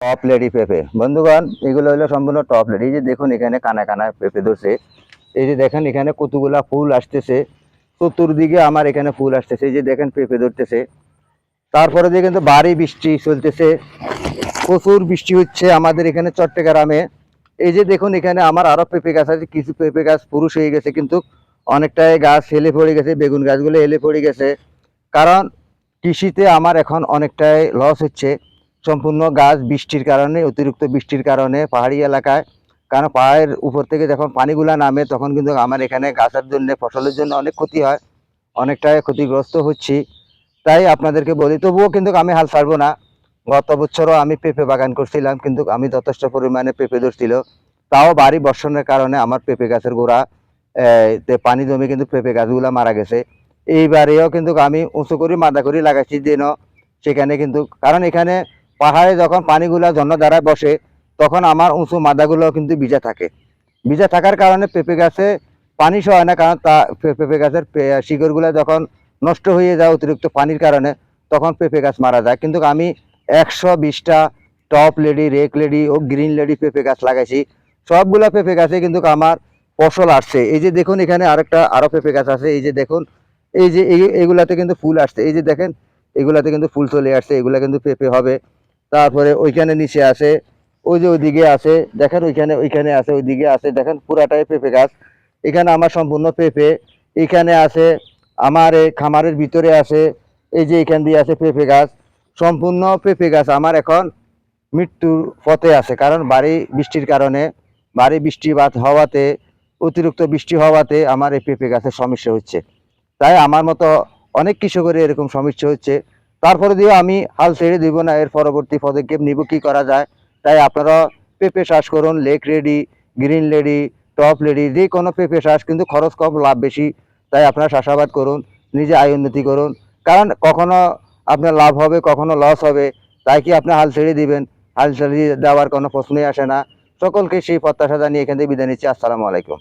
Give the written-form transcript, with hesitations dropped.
Top lady পেঁপে বন্ধুগণ, এগুলো হলো সম্পূর্ণ টপ লেডি। এই যে দেখুন এখানে কানা কানা পেঁপে ধরছে। এই যে দেখেন এখানে কতগুলা ফুল আসতেছে, চতুর্দিকে আমার এখানে ফুল আসতেছে। এই যে দেখেন পেঁপে ধরতেছে। তারপরে দিয়ে কিন্তু ভারী বৃষ্টি চলতেছে, প্রচুর বৃষ্টি হচ্ছে আমাদের এখানে চট্টগ্রামে। এই যে দেখুন এখানে আমার আরো পেঁপে গাছ আছে, কিছু পেঁপে গাছ পুরুষ হয়ে গেছে, কিন্তু অনেকটাই গাছ হেলে পড়ে গেছে, বেগুন গাছগুলো হেলে পড়ে গেছে। কারণ কৃষিতে আমার এখন অনেকটাই লস হচ্ছে, সম্পূর্ণ গাছ বৃষ্টির কারণে, অতিরিক্ত বৃষ্টির কারণে পাহাড়ি এলাকায়। কারণ পাহাড়ের উপর থেকে যখন পানিগুলা নামে তখন কিন্তু আমার এখানে গাছের জন্য, ফসলের জন্য অনেক ক্ষতি হয়, অনেকটাই ক্ষতিগ্রস্ত হচ্ছি। তাই আপনাদেরকে বলি, তবুও কিন্তু আমি হাল ছাড়বো না। গত বছরও আমি পেঁপে বাগান করছিলাম, কিন্তু আমি যথেষ্ট পরিমাণে পেঁপে ধরছিল। তাও ভারী বর্ষণের কারণে আমার পেঁপে গাছের গোড়া তে পানি জমে কিন্তু পেঁপে গাছগুলা মারা গেছে। এইবারেও কিন্তু আমি উঁচু করে মাদা করে লাগাচ্ছি যেন সেখানে কিন্তু, কারণ এখানে পাহাড়ে যখন পানিগুলা ঝর্ণাধারায় বসে তখন আমার উঁচু মাদাগুলো কিন্তু ভিজা থাকে। ভিজা থাকার কারণে পেঁপে গাছে পানি সয় না, কারণ তা পেঁপে গাছের শিকড়গুলো যখন নষ্ট হয়ে যায় অতিরিক্ত পানির কারণে, তখন পেঁপে গাছ মারা যায়। কিন্তু আমি 120টা টপ লেডি, রেক লেডি ও গ্রিন লেডি পেঁপে গাছ লাগাইছি। সবগুলা পেঁপে গাছে কিন্তু আমার ফসল আসছে। এই যে দেখুন এখানে আরো পেঁপে গাছ আছে। এই যে দেখুন, এই যে এগুলাতে কিন্তু ফুল আসছে। এই যে দেখেন এগুলাতে কিন্তু ফুল চলে আসছে, এগুলা কিন্তু পেঁপে হবে। তারপরে ওইখানে নিচে আছে, ওই যে ওইদিকে আছে দেখেন, ওইখানে আছে, ওইদিকে আছে দেখেন, পুরাটাই পেঁপে গাছ। এখানে আমার সম্পূর্ণ পেঁপে। এখানে আছে আমার এই খামারের ভিতরে আছে, এই যে এখান দিয়ে আছে পেঁপে গাছ। সম্পূর্ণ পেঁপে গাছ আমার এখন মৃত্যুর পথে আছে, কারণ ভারী বৃষ্টির কারণে, ভারী বৃষ্টিপাত হওয়াতে, অতিরিক্ত বৃষ্টি হওয়াতে আমার এই পেঁপে গাছের সমস্যা হচ্ছে। তাই আমার মতো অনেক কৃষকের এরকম সমস্যা হচ্ছে। তারপরে দিয়েও আমি হাল ছেড়ে দিব না, এর পরবর্তী পদক্ষেপ নিব কি করা যায়। তাই আপনারা পেঁপে চাষ করুন, lake ready, green lady, top lady, যে কোনো পেঁপে চাষ, কিন্তু খরচ কম, লাভ বেশি। তাই আপনারা চাষাবাদ করুন, নিজে আয় উন্নতি করুন। কারণ কখনো আপনার লাভ হবে, কখনো লস হবে। তাই কি আপনি হাল ছেড়ে দিবেন? হাল ছেড়ে দেওয়ার কোনো প্রশ্নই আসে না। সকলকে সেই প্রত্যাশা জানিয়ে এখান থেকে বিদায় নিচ্ছি। আসসালামু আলাইকুম।